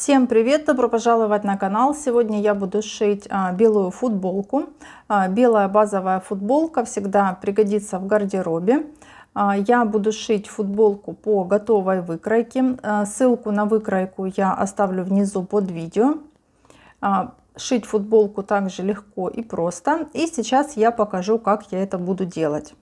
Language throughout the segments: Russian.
Всем привет! Добро пожаловать на канал! Сегодня я буду шить белую футболку. Белая базовая футболка всегда пригодится в гардеробе. Я буду шить футболку по готовой выкройке. Ссылку на выкройку я оставлю внизу под видео. Шить футболку также легко и просто. И сейчас я покажу, как я это буду делать.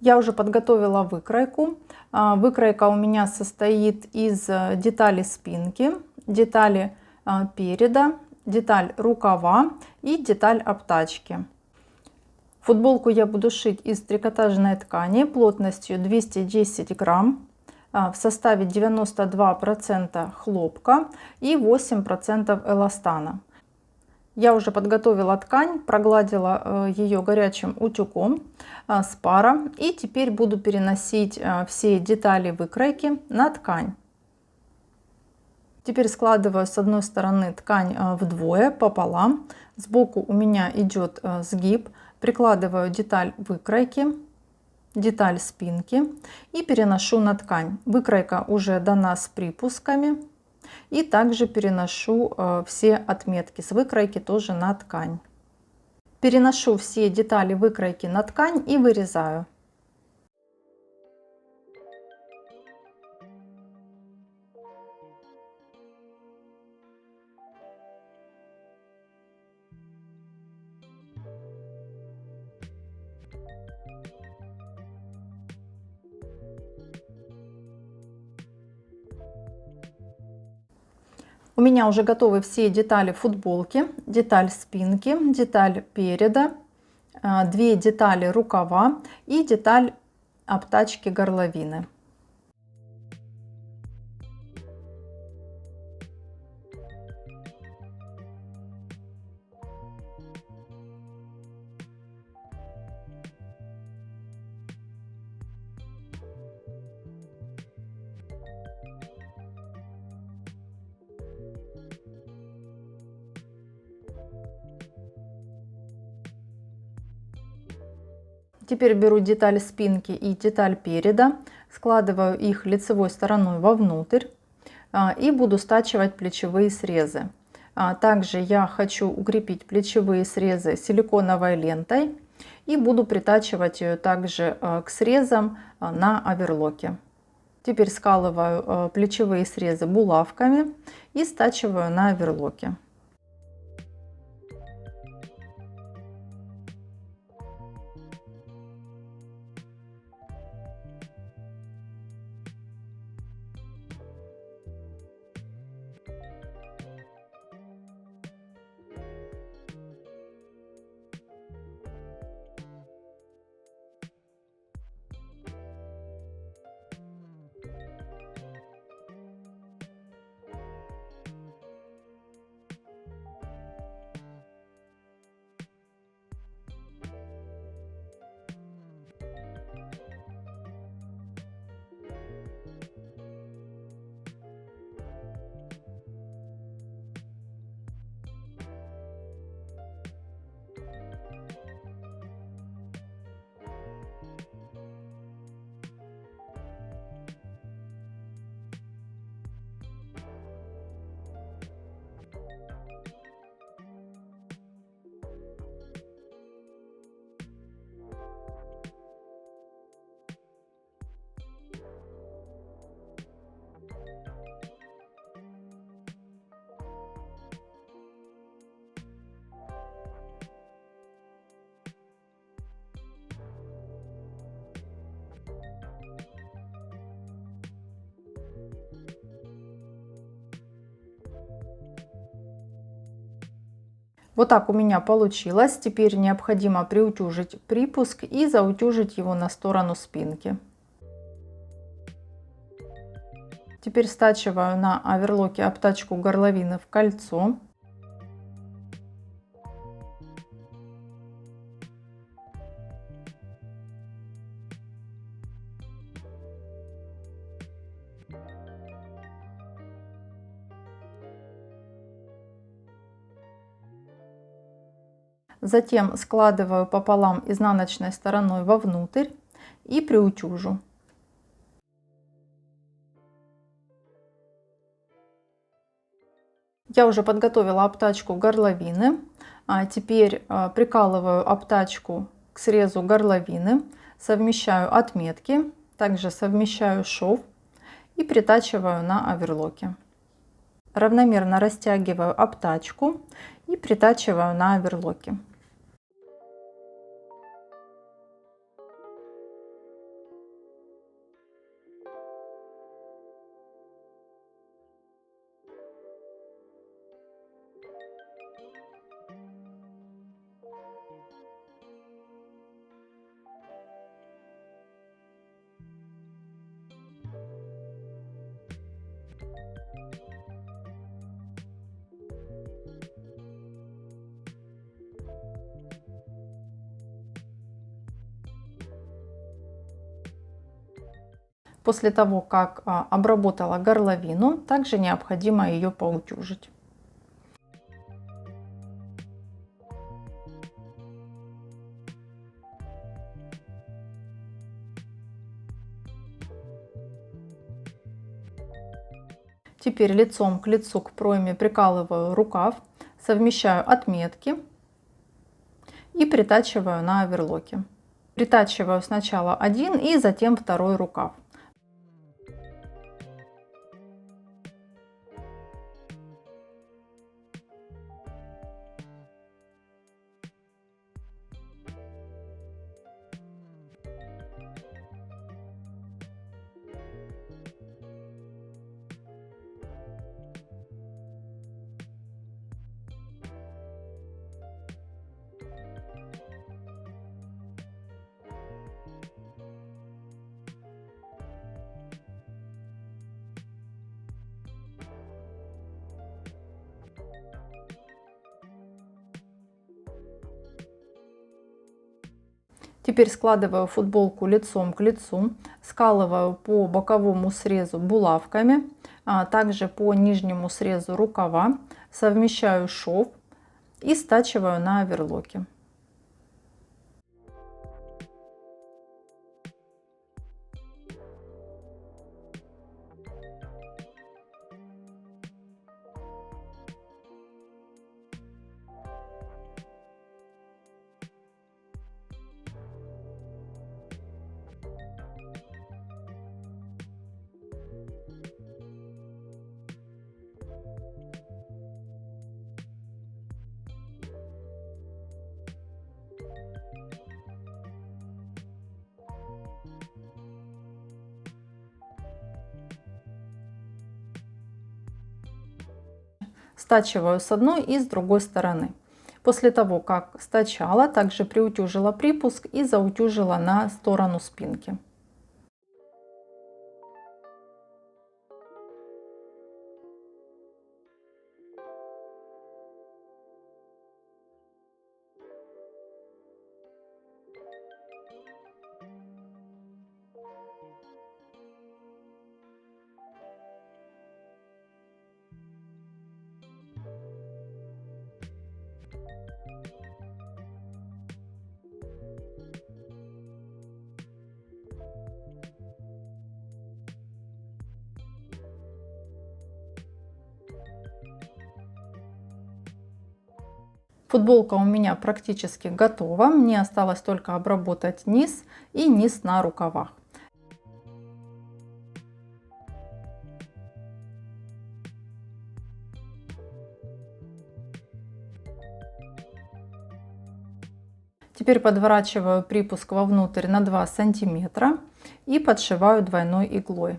Я уже подготовила выкройку. Выкройка у меня состоит из детали спинки, детали переда, деталь рукава и деталь обтачки. Футболку я буду шить из трикотажной ткани плотностью 210 грамм, в составе 92% хлопка и 8% эластана. Я уже подготовила ткань, прогладила ее горячим утюгом с паром, и теперь буду переносить все детали выкройки на ткань. Теперь складываю с одной стороны ткань вдвое, пополам. Сбоку у меня идет сгиб. Прикладываю деталь выкройки, деталь спинки и переношу на ткань. Выкройка уже дана с припусками. И также переношу все отметки с выкройки тоже на ткань. Переношу все детали выкройки на ткань и вырезаю. У меня уже готовы все детали футболки, деталь спинки, деталь переда, 2 детали рукава и деталь обтачки горловины. Теперь беру деталь спинки и деталь переда, складываю их лицевой стороной вовнутрь и буду стачивать плечевые срезы. Также я хочу укрепить плечевые срезы силиконовой лентой и буду притачивать ее также к срезам на оверлоке. Теперь скалываю плечевые срезы булавками и стачиваю на оверлоке. Вот так у меня получилось. Теперь необходимо приутюжить припуск и заутюжить его на сторону спинки. Теперь стачиваю на оверлоке обтачку горловины в кольцо. Затем складываю пополам изнаночной стороной вовнутрь и приутюжу. Я уже подготовила обтачку горловины. Теперь прикалываю обтачку к срезу горловины, совмещаю отметки, также совмещаю шов и притачиваю на оверлоке. Равномерно растягиваю обтачку и притачиваю на оверлоке. После того, как обработала горловину, также необходимо ее поутюжить. Теперь лицом к лицу к пройме прикалываю рукав, совмещаю отметки и притачиваю на оверлоке. Притачиваю сначала один и затем второй рукав. Теперь складываю футболку лицом к лицу, скалываю по боковому срезу булавками, также по нижнему срезу рукава, совмещаю шов и стачиваю на оверлоке. Стачиваю с одной и с другой стороны. После того, как стачала, также приутюжила припуск и заутюжила на сторону спинки. Футболка у меня практически готова. Мне осталось только обработать низ и низ на рукавах. Теперь подворачиваю припуск вовнутрь на 2 сантиметра и подшиваю двойной иглой.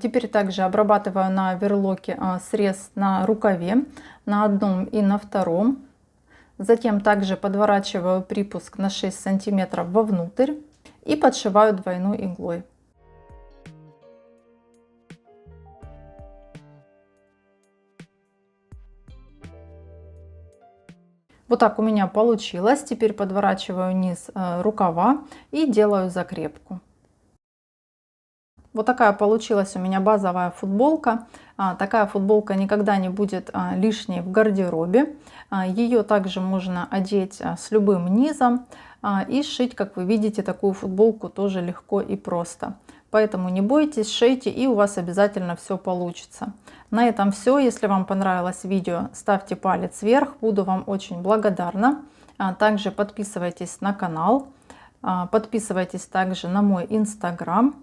Теперь также обрабатываю на оверлоке срез на рукаве, на одном и на втором. Затем также подворачиваю припуск на 6 сантиметров вовнутрь и подшиваю двойной иглой. Вот так у меня получилось. Теперь подворачиваю низ рукава и делаю закрепку. Вот такая получилась у меня базовая футболка. Такая футболка никогда не будет лишней в гардеробе. Ее также можно одеть с любым низом и сшить, как вы видите, такую футболку тоже легко и просто. Поэтому не бойтесь, шейте, и у вас обязательно все получится. На этом все. Если вам понравилось видео, ставьте палец вверх. Буду вам очень благодарна. Также подписывайтесь на канал. Подписывайтесь также на мой инстаграм.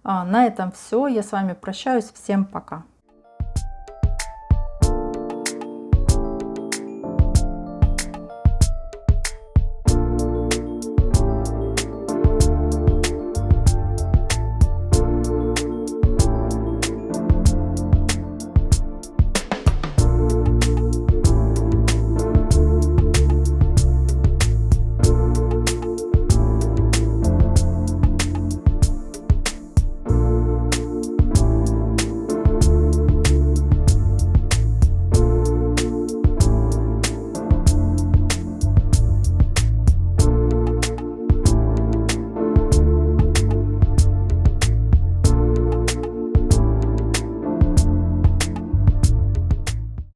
На этом все. Я с вами прощаюсь. Всем пока.